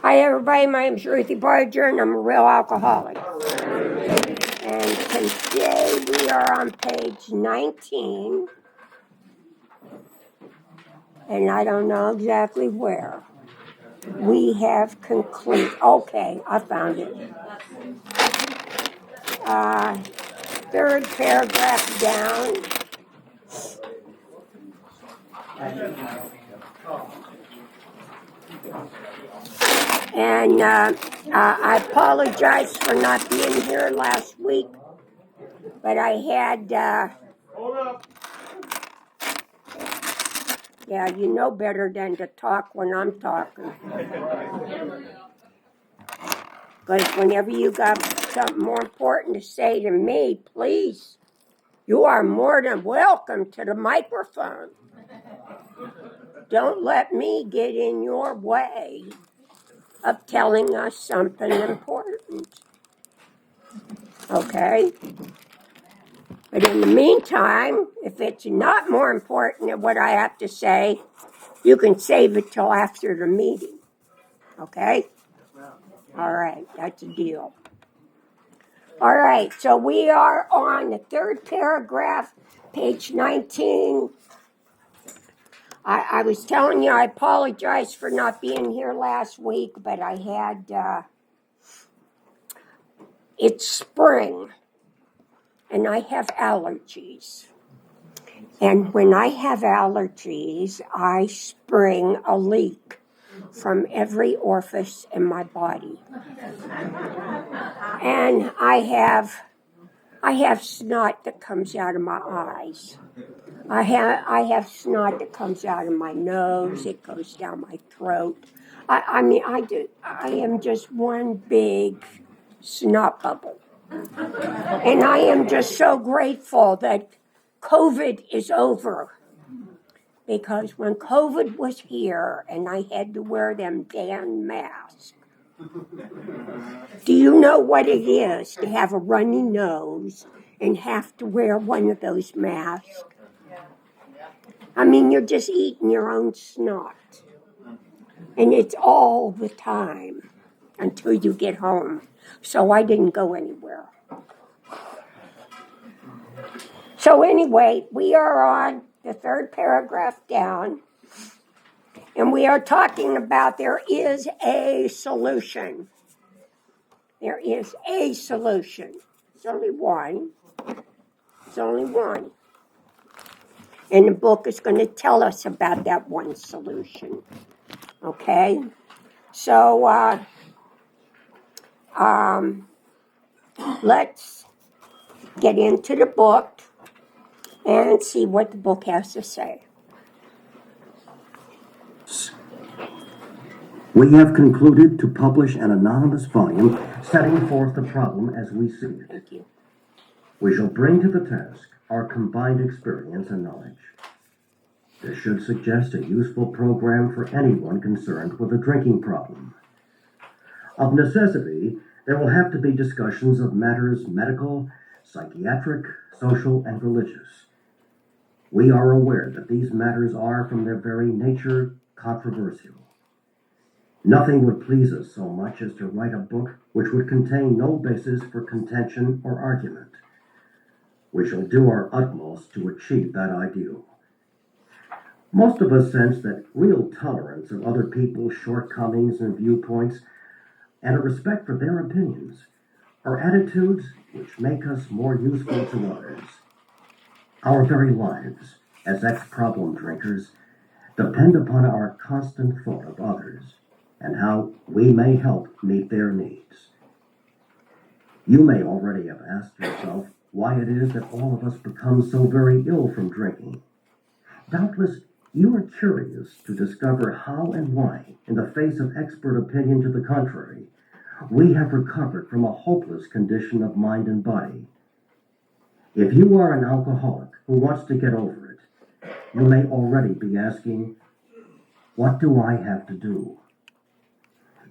Hi everybody, my name is Ruthie Barger and I'm a real alcoholic. And today we are on page 19. And I don't know exactly where. We have concluded. Okay, I found it. Third paragraph down. And I apologize for not being here last week, but I had, yeah, you know better than to talk when I'm talking. Because whenever you got something more important to say to me, please, you are more than welcome to the microphone. Don't let me get in your way of telling us something important. Okay? But in the meantime, if it's not more important than what I have to say, you can save it till after the meeting. Okay? All right, that's a deal. All right, so we are on the third paragraph, page 19. I was telling you I apologize for not being here last week, but I had, it's spring, and I have allergies. And when I have allergies, I spring a leak from every orifice in my body. And I have snot that comes out of my eyes. I have snot that comes out of my nose. It goes down my throat. I am just one big snot bubble. And I am just so grateful that COVID is over. Because when COVID was here and I had to wear them damn masks, do you know what it is to have a runny nose and have to wear one of those masks? I mean, you're just eating your own snot. And it's all the time until you get home. So I didn't go anywhere. So anyway, we are on the third paragraph down. And we are talking about there is a solution. There is a solution. It's only one. It's only one. And the book is going to tell us about that one solution. Okay? So, let's get into the book and see what the book has to say. We have concluded to publish an anonymous volume setting forth the problem as we see it. Thank you. We shall bring to the task our combined experience and knowledge. This should suggest a useful program for anyone concerned with a drinking problem. Of necessity, there will have to be discussions of matters medical, psychiatric, social, and religious. We are aware that these matters are, from their very nature, controversial. Nothing would please us so much as to write a book which would contain no basis for contention or argument. We shall do our utmost to achieve that ideal. Most of us sense that real tolerance of other people's shortcomings and viewpoints and a respect for their opinions are attitudes which make us more useful to others. Our very lives, as ex-problem drinkers, depend upon our constant thought of others and how we may help meet their needs. You may already have asked yourself why it is that all of us become so very ill from drinking. Doubtless you are curious to discover how and why, in the face of expert opinion to the contrary, we have recovered from a hopeless condition of mind and body. If you are an alcoholic who wants to get over it, you may already be asking, what do I have to do?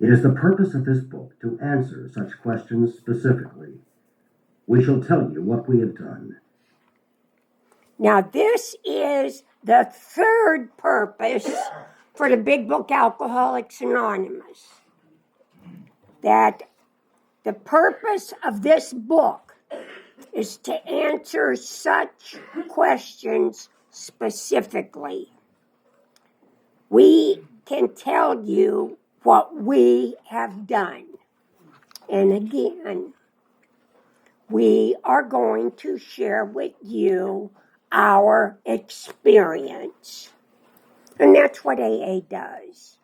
It is the purpose of this book to answer such questions specifically. We shall tell you what we have done. Now, this is the third purpose for the Big Book Alcoholics Anonymous. that the purpose of this book is to answer such questions specifically. We can tell you what we have done. And again, we are going to share with you our experience. And that's what AA does.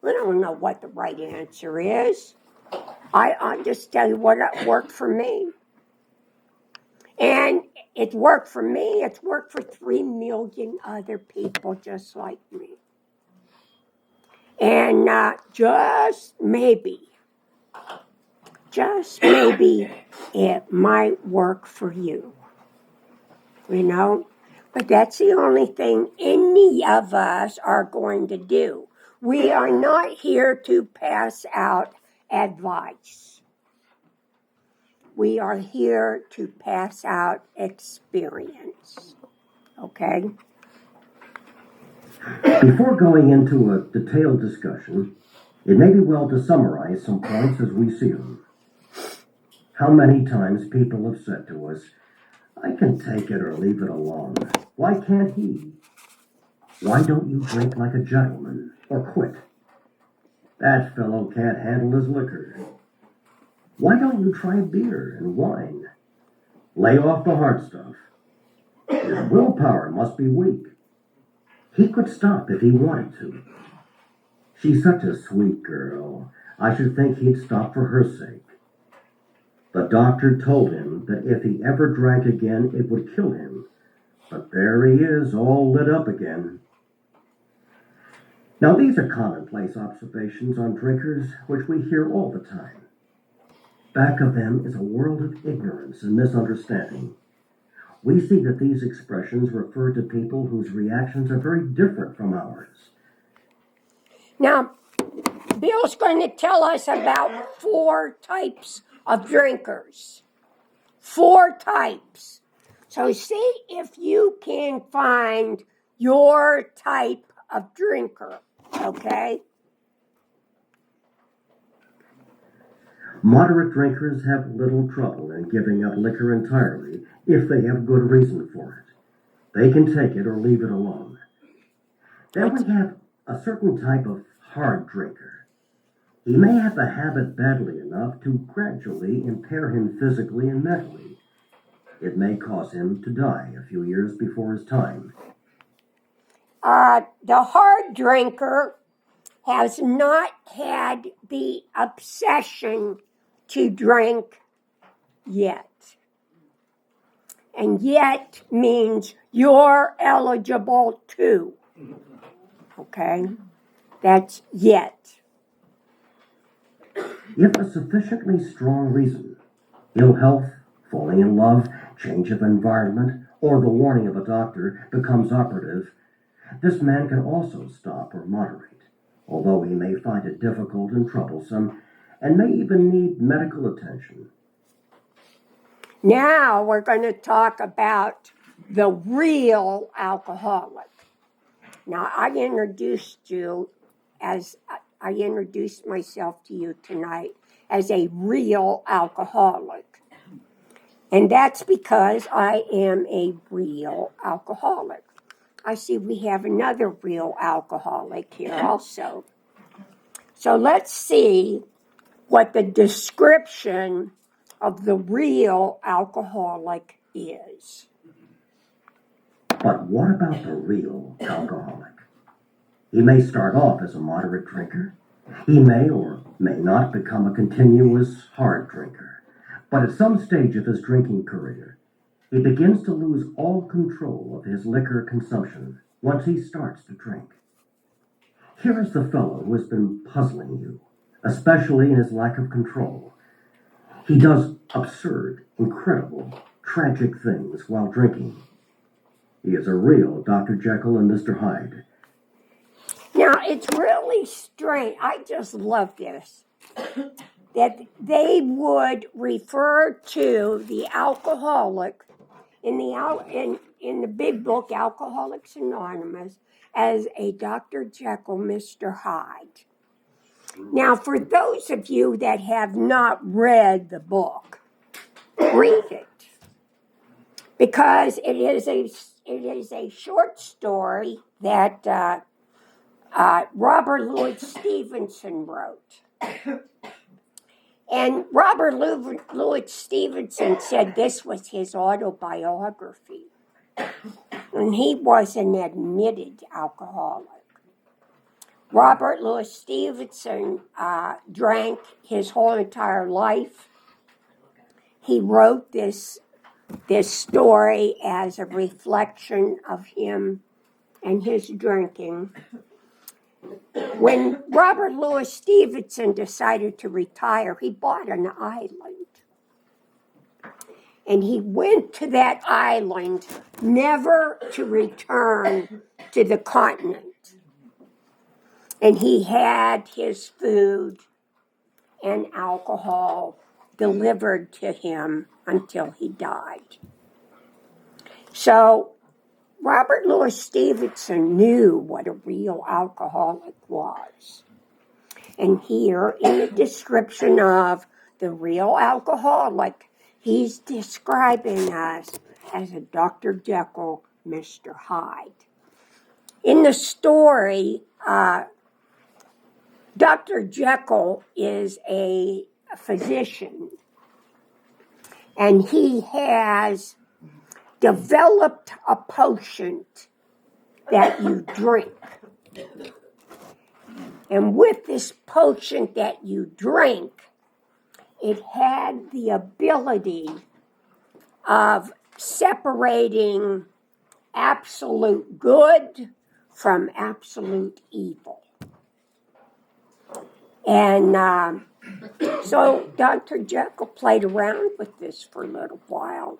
We don't know what the right answer is. I'll just tell you what worked for me. And it worked for me. It's worked for 3 million other people just like me. And just maybe, it might work for you. You know? But that's the only thing any of us are going to do. We are not here to pass out advice. We are here to pass out experience. Okay? Before going into a detailed discussion, it may be well to summarize some points as we see them. How many times people have said to us, "I can take it or leave it alone. Why can't he? Why don't you drink like a gentleman or quit? That fellow can't handle his liquor. Why don't you try beer and wine? Lay off the hard stuff. His willpower must be weak. He could stop if he wanted to. She's such a sweet girl. I should think he'd stop for her sake. The doctor told him that if he ever drank again, it would kill him. But there he is, all lit up again." Now, these are commonplace observations on drinkers which we hear all the time. Back of them is a world of ignorance and misunderstanding. We see that these expressions refer to people whose reactions are very different from ours. Now, Bill's going to tell us about 4 types of drinkers. 4 types. So see if you can find your type of drinker, okay? Moderate drinkers have little trouble in giving up liquor entirely if they have good reason for it. They can take it or leave it alone. Then we have a certain type of hard drinker. He may have the habit badly enough to gradually impair him physically and mentally. It may cause him to die a few years before his time. The hard drinker has not had the obsession to drink yet. And yet means you're eligible too. Okay? That's yet. If a sufficiently strong reason, ill health, falling in love, change of environment, or the warning of a doctor becomes operative, this man can also stop or moderate, although he may find it difficult and troublesome, and may even need medical attention. Now we're going to talk about the real alcoholic. Now I introduced myself to you tonight as a real alcoholic. And that's because I am a real alcoholic. I see we have another real alcoholic here also. So let's see what the description of the real alcoholic is. But what about the real alcoholic? He may start off as a moderate drinker. He may or may not become a continuous hard drinker. But at some stage of his drinking career, he begins to lose all control of his liquor consumption once he starts to drink. Here is the fellow who has been puzzling you, especially in his lack of control. He does absurd, incredible, tragic things while drinking. He is a real Dr. Jekyll and Mr. Hyde. Now, it's really strange. I just love this. That they would refer to the alcoholic in the big book, Alcoholics Anonymous, as a Dr. Jekyll, Mr. Hyde. Now, for those of you that have not read the book, read it, because it is a short story that Robert Louis Stevenson wrote. And Robert Louis Stevenson said this was his autobiography. And he was an admitted alcoholic. Robert Louis Stevenson drank his whole entire life. He wrote this story as a reflection of him and his drinking. When Robert Louis Stevenson decided to retire, he bought an island. And he went to that island never to return to the continent. And he had his food and alcohol delivered to him until he died. So Robert Louis Stevenson knew what a real alcoholic was. And here in the description of the real alcoholic, he's describing us as a Dr. Jekyll, Mr. Hyde. In the story, Dr. Jekyll is a physician, and he has developed a potion that you drink. And with this potion that you drink, it had the ability of separating absolute good from absolute evil. And so Dr. Jekyll played around with this for a little while.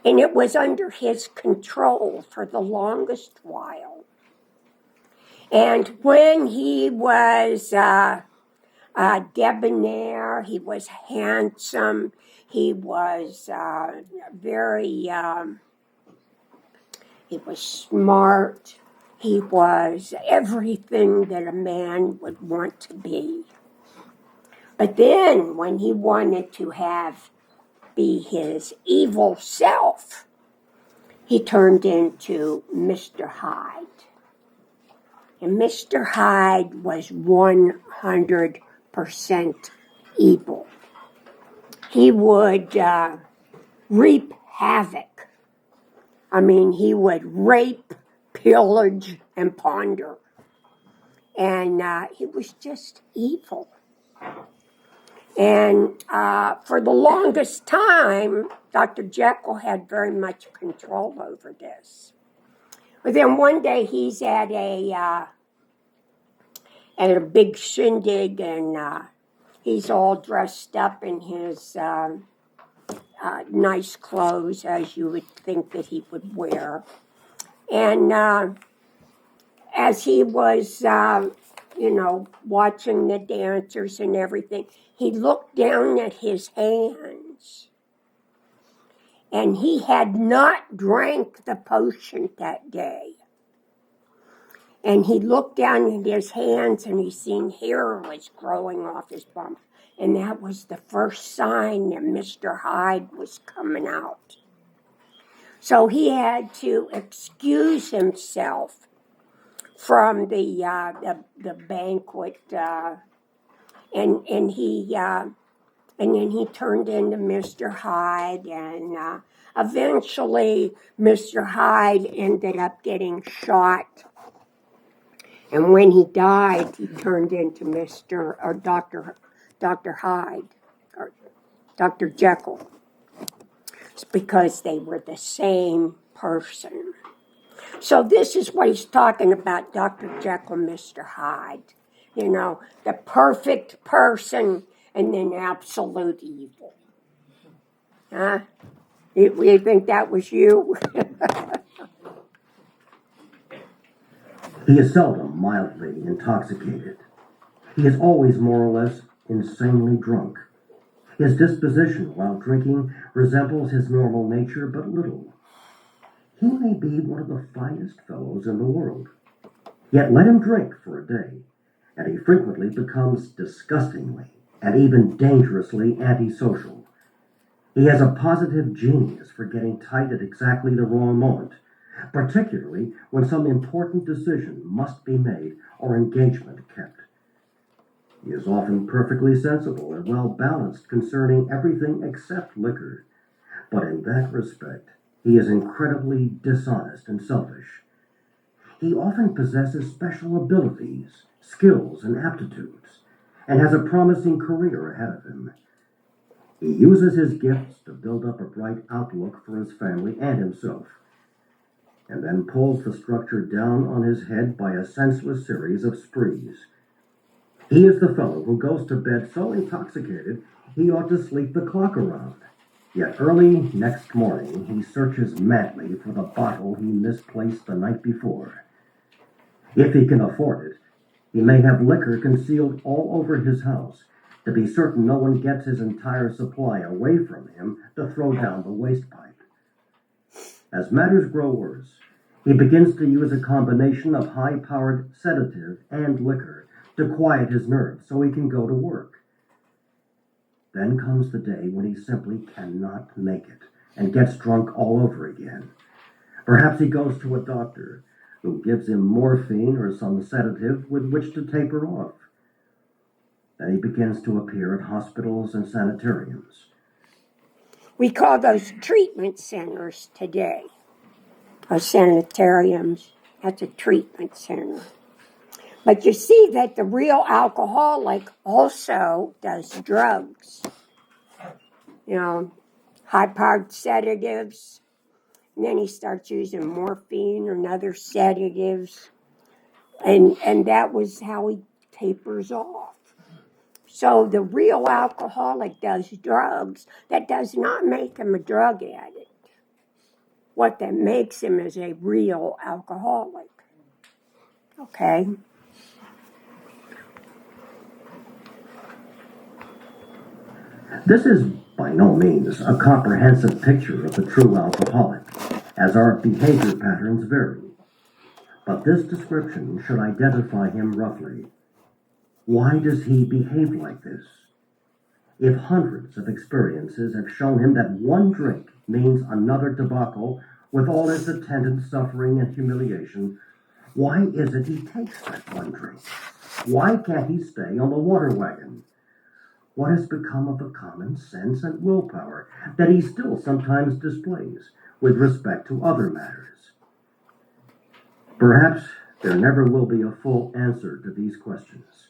And it was under his control for the longest while. And when he was debonair, he was handsome, he was he was smart, he was everything that a man would want to be. But then when he wanted to be his evil self, he turned into Mr. Hyde. And Mr. Hyde was 100% evil. He would reap havoc. I mean, he would rape, pillage, and plunder. And he was just evil. And for the longest time, Dr. Jekyll had very much control over this. But then one day he's at a big shindig, and he's all dressed up in his nice clothes, as you would think that he would wear. And as he was, watching the dancers and everything, he looked down at his hands. And he had not drank the potion that day. And he looked down at his hands, and he seen hair was growing off his bum. And that was the first sign that Mr. Hyde was coming out. So he had to excuse himself from the banquet, and then he turned into Mr. Hyde, and eventually Mr. Hyde ended up getting shot. And when he died, he turned into Dr. Hyde, or Dr. Jekyll. It's because they were the same person. So this is what he's talking about, Dr. Jekyll, Mr. Hyde. The perfect person and then absolute evil. Huh? You think that was you? He is seldom mildly intoxicated. He is always more or less insanely drunk. His disposition while drinking resembles his normal nature but little. He may be one of the finest fellows in the world. Yet let him drink for a day, and he frequently becomes disgustingly and even dangerously antisocial. He has a positive genius for getting tight at exactly the wrong moment, particularly when some important decision must be made or engagement kept. He is often perfectly sensible and well balanced concerning everything except liquor, but in that respect, he is incredibly dishonest and selfish. He often possesses special abilities, skills, and aptitudes, and has a promising career ahead of him. He uses his gifts to build up a bright outlook for his family and himself, and then pulls the structure down on his head by a senseless series of sprees. He is the fellow who goes to bed so intoxicated he ought to sleep the clock around. Yet early next morning he searches madly for the bottle he misplaced the night before. If he can afford it, he may have liquor concealed all over his house, to be certain no one gets his entire supply away from him to throw down the waste pipe. As matters grow worse, he begins to use a combination of high-powered sedative and liquor to quiet his nerves so he can go to work. Then comes the day when he simply cannot make it and gets drunk all over again. Perhaps he goes to a doctor who gives him morphine or some sedative with which to taper off. Then he begins to appear at hospitals and sanitariums. We call those treatment centers today. Sanitariums, that's a treatment center. But you see that the real alcoholic also does drugs. High-powered sedatives. And then he starts using morphine and other sedatives. And that was how he tapers off. So the real alcoholic does drugs. That does not make him a drug addict. What that makes him is a real alcoholic. Okay? This is by no means a comprehensive picture of the true alcoholic, as our behavior patterns vary. But this description should identify him roughly. Why does he behave like this? If hundreds of experiences have shown him that one drink means another debacle with all its attendant suffering and humiliation, why is it he takes that one drink? Why can't he stay on the water wagon? What has become of the common sense and willpower that he still sometimes displays with respect to other matters? Perhaps there never will be a full answer to these questions.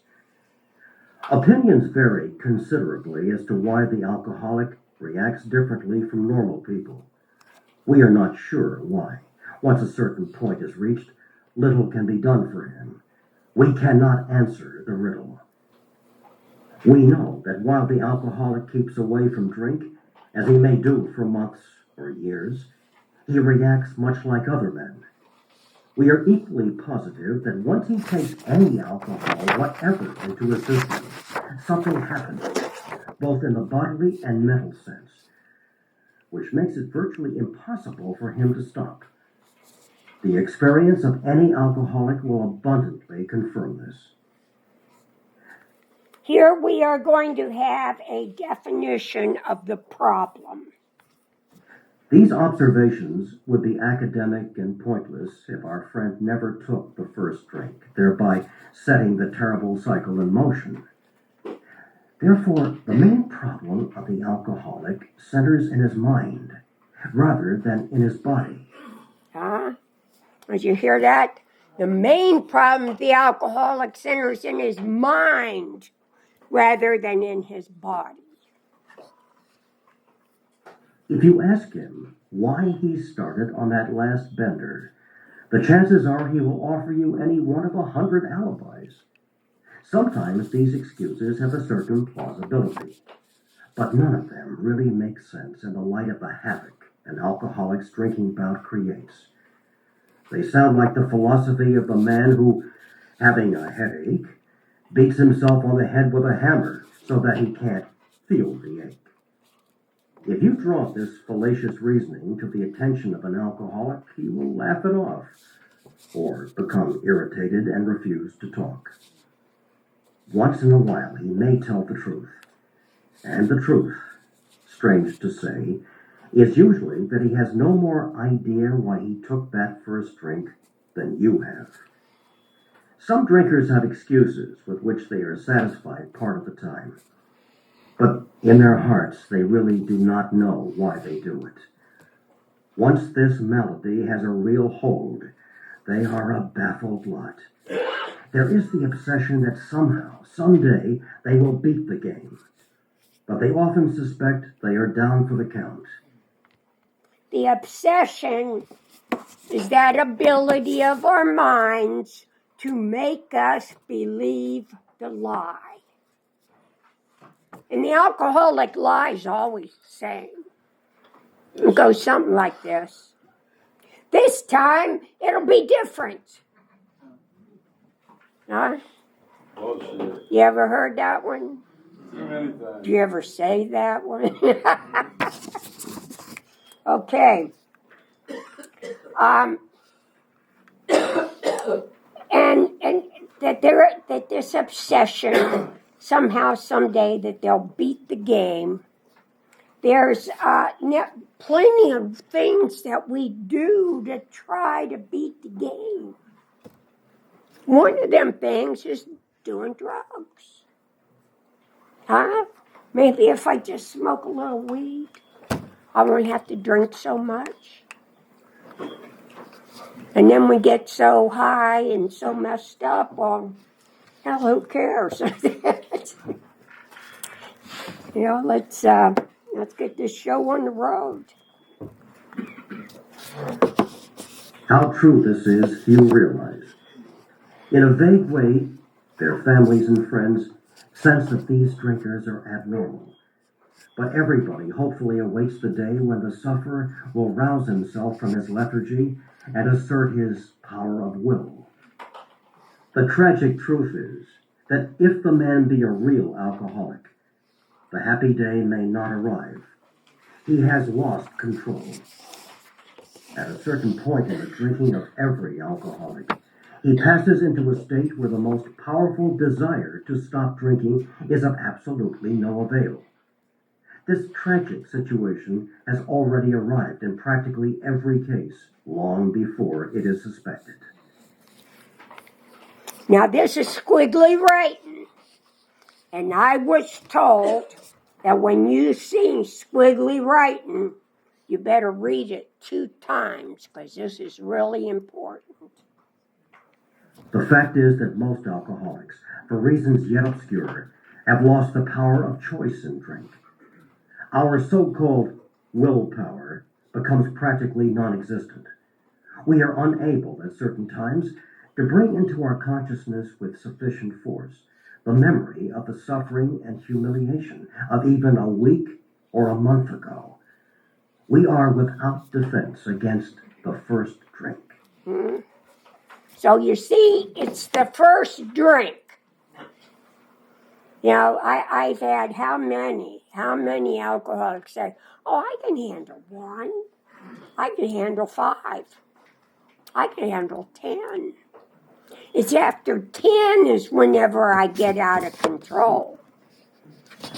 Opinions vary considerably as to why the alcoholic reacts differently from normal people. We are not sure why. Once a certain point is reached, little can be done for him. We cannot answer the riddle. We know that while the alcoholic keeps away from drink, as he may do for months or years, he reacts much like other men. We are equally positive that once he takes any alcohol whatever into his system, something happens, both in the bodily and mental sense, which makes it virtually impossible for him to stop. The experience of any alcoholic will abundantly confirm this. Here we are going to have a definition of the problem. These observations would be academic and pointless if our friend never took the first drink, thereby setting the terrible cycle in motion. Therefore, the main problem of the alcoholic centers in his mind rather than in his body. Did you hear that? The main problem of the alcoholic centers in his mind rather than in his body. If you ask him why he started on that last bender, the chances are he will offer you any one of 100 alibis. Sometimes these excuses have a certain plausibility, but none of them really make sense in the light of the havoc an alcoholic's drinking bout creates. They sound like the philosophy of the man who, having a headache, beats himself on the head with a hammer so that he can't feel the ache. If you draw this fallacious reasoning to the attention of an alcoholic, he will laugh it off or become irritated and refuse to talk. Once in a while he may tell the truth. And the truth, strange to say, is usually that he has no more idea why he took that first drink than you have. Some drinkers have excuses with which they are satisfied part of the time, but in their hearts they really do not know why they do it. Once this malady has a real hold, they are a baffled lot. There is the obsession that somehow, someday, they will beat the game, but they often suspect they are down for the count. The obsession is that ability of our minds to make us believe the lie. And the alcoholic lie is always the same. It goes something like this. This time, it'll be different. Huh? Bullshit. You ever heard that one? Too many times. Do you ever say that one? Okay. And that this obsession somehow someday that they'll beat the game. There's plenty of things that we do to try to beat the game. One of them things is doing drugs. Huh? Maybe if I just smoke a little weed, I won't have to drink so much. And then we get so high and so messed up, well, hell, who cares? Let's get this show on the road. How true this is, few realize. In a vague way, their families and friends sense that these drinkers are abnormal. But everybody hopefully awaits the day when the sufferer will rouse himself from his lethargy and assert his power of will. The tragic truth is that if the man be a real alcoholic, the happy day may not arrive. He has lost control. At a certain point in the drinking of every alcoholic, he passes into a state where the most powerful desire to stop drinking is of absolutely no avail. This tragic situation has already arrived in practically every case long before it is suspected. Now, this is squiggly writing, and I was told that when you see squiggly writing, you better read it 2 times because this is really important. The fact is that most alcoholics, for reasons yet obscure, have lost the power of choice in drink. Our so-called willpower becomes practically non-existent. We are unable at certain times to bring into our consciousness with sufficient force the memory of the suffering and humiliation of even a week or a month ago. We are without defense against the first drink. Hmm? So you see, it's the first drink. You know, I've had how many alcoholics say, oh, I can handle 1. I can handle 5. I can handle 10. It's after 10 is whenever I get out of control.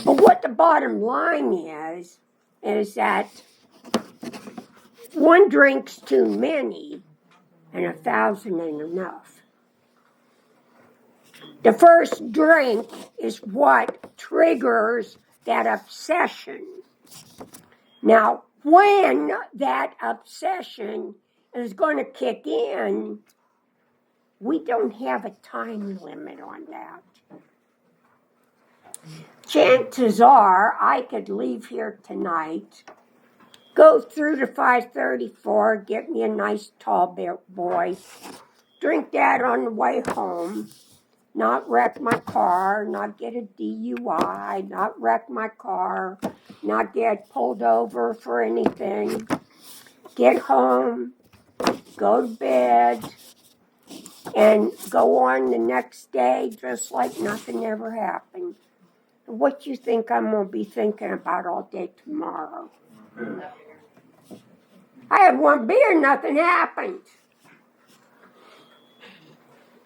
But what the bottom line is that 1 drink's too many and 1,000 ain't enough. The first drink is what triggers that obsession. Now, when that obsession is going to kick in, we don't have a time limit on that. Chances are I could leave here tonight, go through to 534, get me a nice tall boy, drink that on the way home, not wreck my car, not get a DUI, not wreck my car, not get pulled over for anything, get home, go to bed, and go on the next day just like nothing ever happened. What you think I'm going to be thinking about all day tomorrow? I had 1 beer, nothing happened.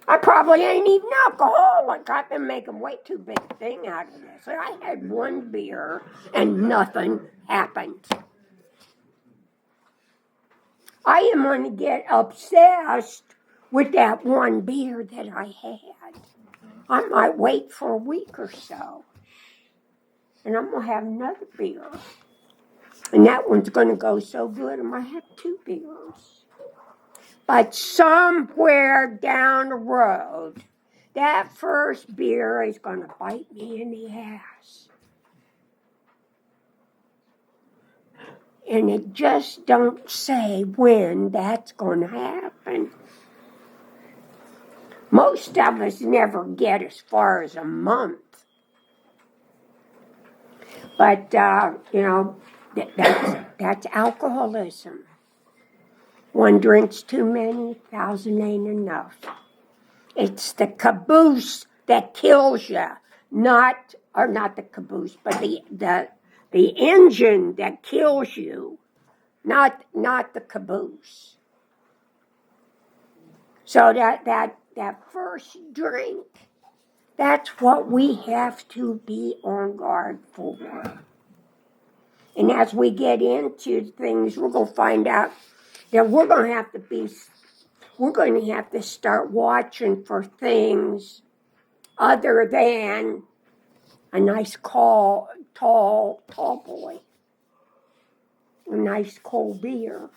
I probably ain't even alcoholic. I've been making way too big a thing out of this. I had one beer and nothing happened. I am going to get obsessed with that one beer that I had. I might wait for a week or so, and I'm going to have another beer. And that one's going to go so good, I might have two beers. But somewhere down the road, that first beer is going to bite me in the ass. And it just don't say when that's going to happen. Most of us never get as far as a month. But, that's alcoholism. One drinks too many, 1,000 ain't enough. It's the caboose that kills you, not the caboose, but the engine that kills you, not the caboose. So that first drink, that's what we have to be on guard for. And as we get into things, we're going to find out that we're going to have to start watching for things other than a nice tall boy, a nice cold beer.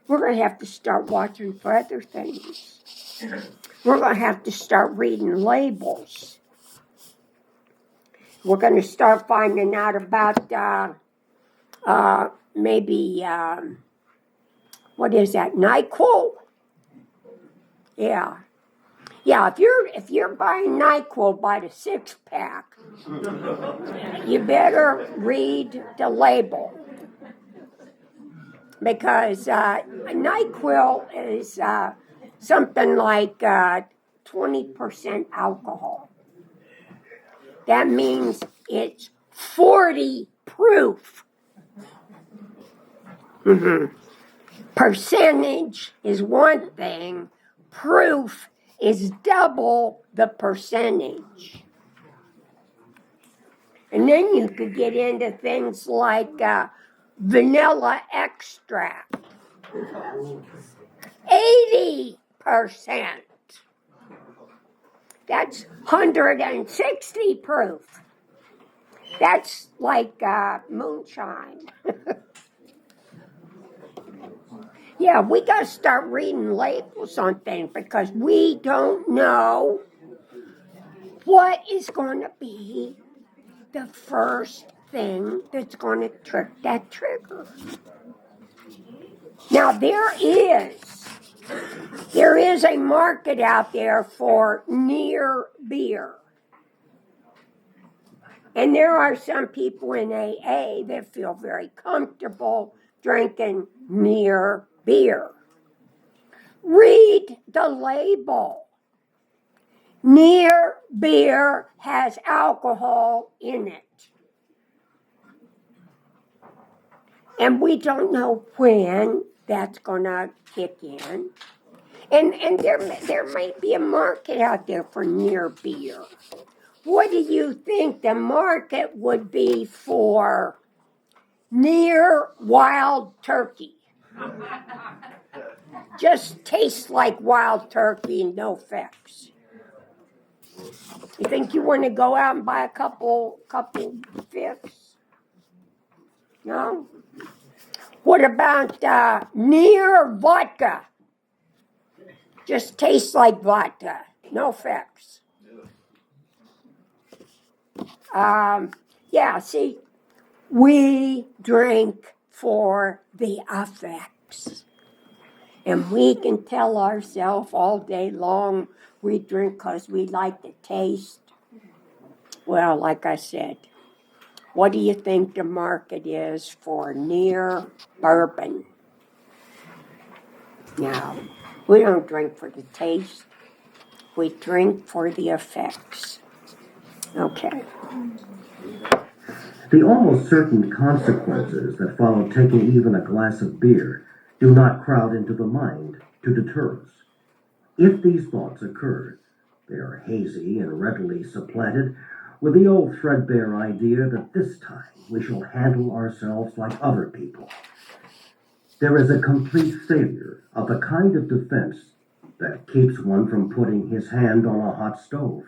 We're going to have to start watching for other things. We're going to have to start reading labels. We're going to start finding out about maybe what is that? NyQuil? Yeah. Yeah, if you're buying NyQuil by the 6-pack, you better read the label. Because NyQuil is something like 20% alcohol. That means it's 40 proof. Mm-hmm. Percentage is one thing. Proof is double the percentage. And then you could get into things like vanilla extract. 80%. That's 160 proof. That's like moonshine. Yeah, we got to start reading labels on things because we don't know what is going to be the first thing that's going to trick that trigger. Now, there is a market out there for near beer. And there are some people in AA that feel very comfortable drinking near beer. Read the label. Near beer has alcohol in it. And we don't know when that's going to kick in. And there might be a market out there for near beer. What do you think the market would be for near wild turkey? Just tastes like wild turkey and no effects. You think you want to go out and buy a couple fifths? No? What about near vodka? Just tastes like vodka. No effects. See, we drink for the effects. And we can tell ourselves all day long we drink because we like the taste. Well, like I said, what do you think the market is for near bourbon? No, we don't drink for the taste. We drink for the effects. Okay. The almost certain consequences that follow taking even a glass of beer do not crowd into the mind to deter us. If these thoughts occur, They are hazy and readily supplanted with the old threadbare idea that this time we shall handle ourselves like other people. There is a complete failure of the kind of defense that keeps one from putting his hand on a hot stove.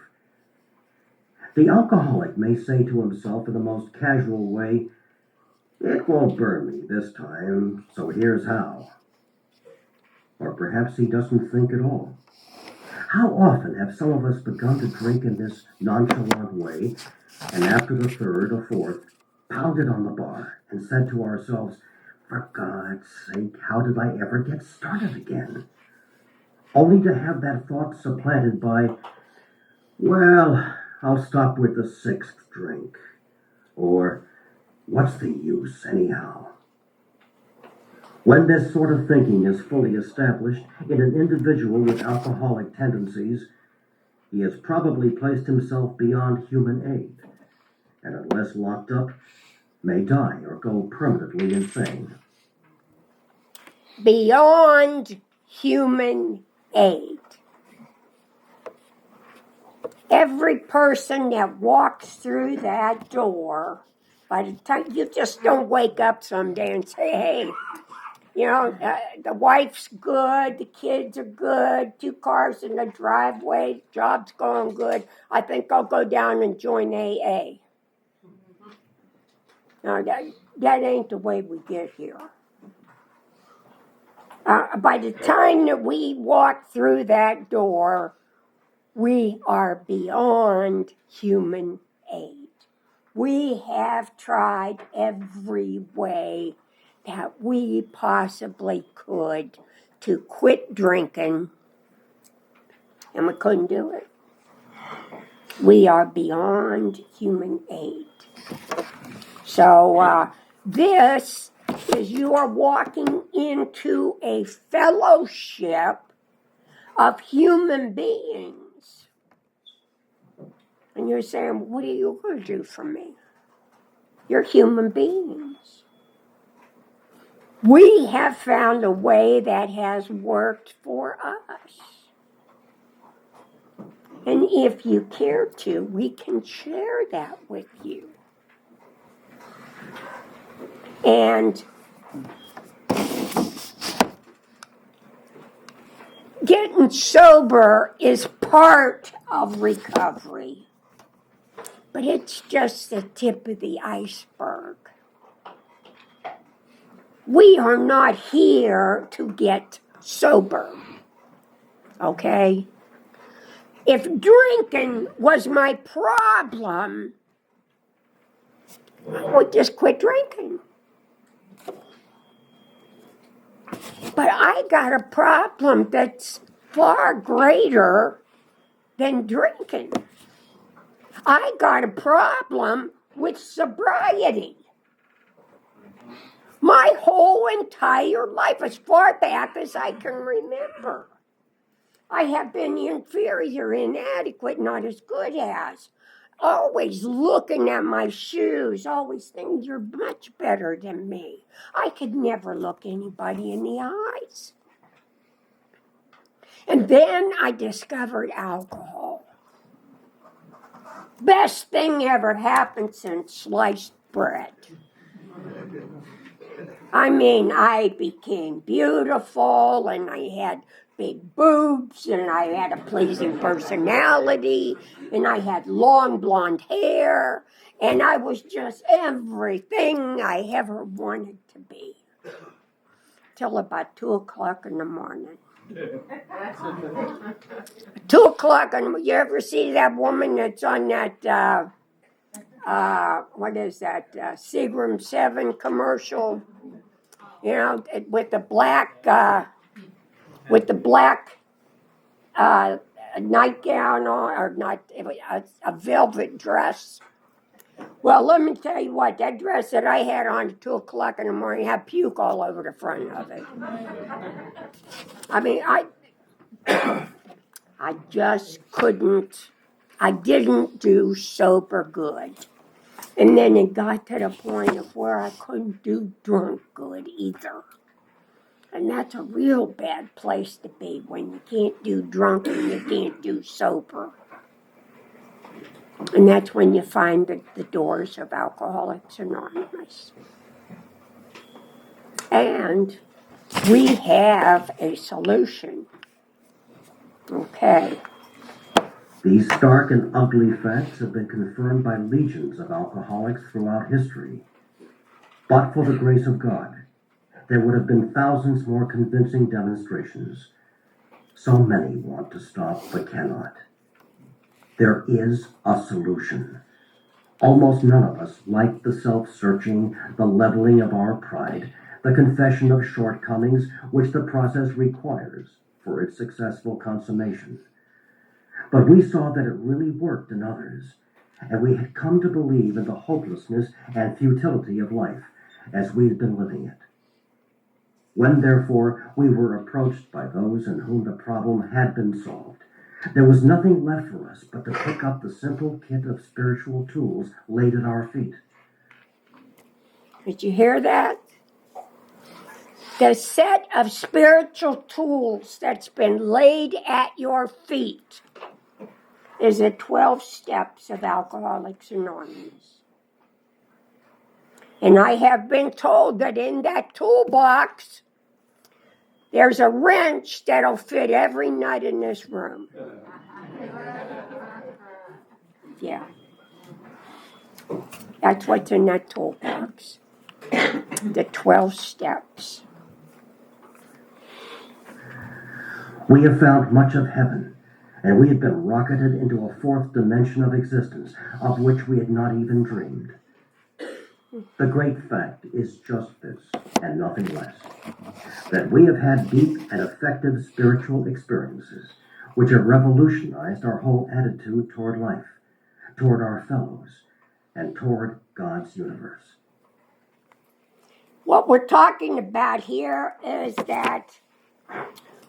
The alcoholic may say to himself in the most casual way, "It won't burn me this time, so here's how." Or perhaps he doesn't think at all. How often have some of us begun to drink in this nonchalant way, and after the third or fourth, pounded on the bar and said to ourselves, "For God's sake, how did I ever get started again?" Only to have that thought supplanted by, "Well, I'll stop with the sixth drink," or "What's the use anyhow?" When this sort of thinking is fully established in an individual with alcoholic tendencies, he has probably placed himself beyond human aid, and unless locked up, may die or go permanently insane. Beyond human aid. Every person that walks through that door, by the time you just don't wake up someday and say, "Hey, the wife's good, the kids are good, 2 cars in the driveway, job's going good. I think I'll go down and join AA." No, that ain't the way we get here. By the time that we walk through that door, we are beyond human aid. We have tried every way that we possibly could to quit drinking, and we couldn't do it. We are beyond human aid. So this is you are walking into a fellowship of human beings. And you're saying, "What are you going to do for me?" You're human beings. We have found a way that has worked for us. And if you care to, we can share that with you. And getting sober is part of recovery, but it's just the tip of the iceberg. We are not here to get sober, okay? If drinking was my problem, I would just quit drinking. But I got a problem that's far greater than drinking. I got a problem with sobriety. My whole entire life, as far back as I can remember, I have been inferior, inadequate, not as good as. Always looking at my shoes, always thinking you're much better than me. I could never look anybody in the eyes. And then I discovered alcohol. Best thing ever happened since sliced bread. I mean, I became beautiful, and I had big boobs, and I had a pleasing personality, and I had long blonde hair, and I was just everything I ever wanted to be. Till about 2 o'clock in the morning. 2 o'clock in the morning. You ever see that woman that's on that, what is that, Seagram 7 commercial? With the black nightgown on, or not, a velvet dress. Well, let me tell you what, that dress that I had on at 2 o'clock in the morning had puke all over the front of it. I mean, I just couldn't, I didn't do sober good. And then it got to the point of where I couldn't do drunk good either. And that's a real bad place to be when you can't do drunk and you can't do sober. And that's when you find the doors of Alcoholics Anonymous. And we have a solution. Okay. These stark and ugly facts have been confirmed by legions of alcoholics throughout history. But for the grace of God, there would have been thousands more convincing demonstrations. So many want to stop but cannot. There is a solution. Almost none of us like the self-searching, the leveling of our pride, the confession of shortcomings which the process requires for its successful consummation. But we saw that it really worked in others, and we had come to believe in the hopelessness and futility of life as we had been living it. When, therefore, we were approached by those in whom the problem had been solved, there was nothing left for us but to pick up the simple kit of spiritual tools laid at our feet. Did you hear that? The set of spiritual tools that's been laid at your feet is the 12 steps of Alcoholics Anonymous. And I have been told that in that toolbox, there's a wrench that'll fit every nut in this room. Yeah. That's what's in that toolbox. The 12 steps. We have found much of heaven, and we have been rocketed into a fourth dimension of existence of which we had not even dreamed. The great fact is just this, and nothing less, that we have had deep and effective spiritual experiences which have revolutionized our whole attitude toward life, toward our fellows, and toward God's universe. What we're talking about here is that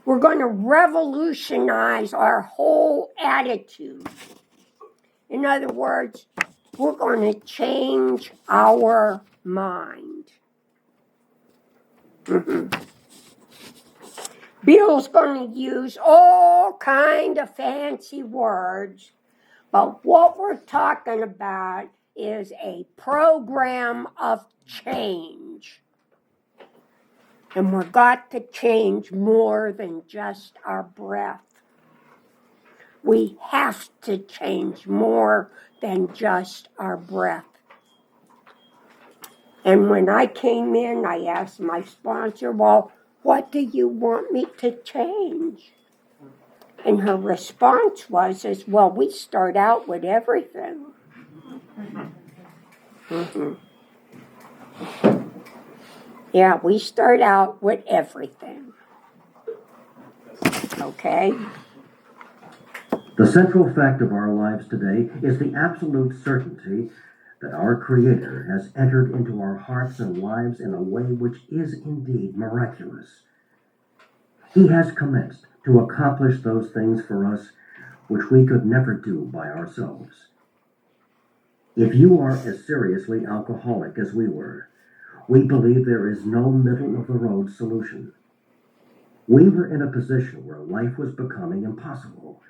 we're going to revolutionize our whole attitude. In other words, we're going to change our mind. Bill's going to use all kind of fancy words, but what we're talking about is a program of change. And we've got to change more than just our breath. We have to change more than just our breath. And when I came in, I asked my sponsor, well, what do you want me to change? And her response was, well, we start out with everything. Yeah, we start out with everything. Okay? The central fact of our lives today is the absolute certainty that our Creator has entered into our hearts and lives in a way which is indeed miraculous. He has commenced to accomplish those things for us which we could never do by ourselves. If you are as seriously alcoholic as we were, we believe there is no middle-of-the-road solution. We were in a position where life was becoming impossible,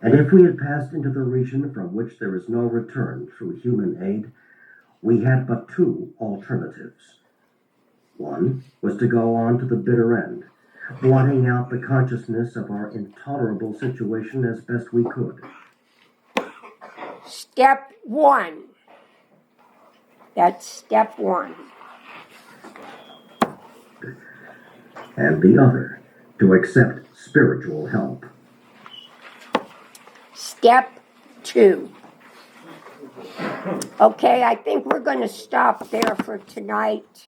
and if we had passed into the region from which there is no return through human aid, we had but two alternatives. One was to go on to the bitter end, blotting out the consciousness of our intolerable situation as best we could. Step one. That's step one. And the other, to accept spiritual help. Step two. Okay, I think we're going to stop there for tonight.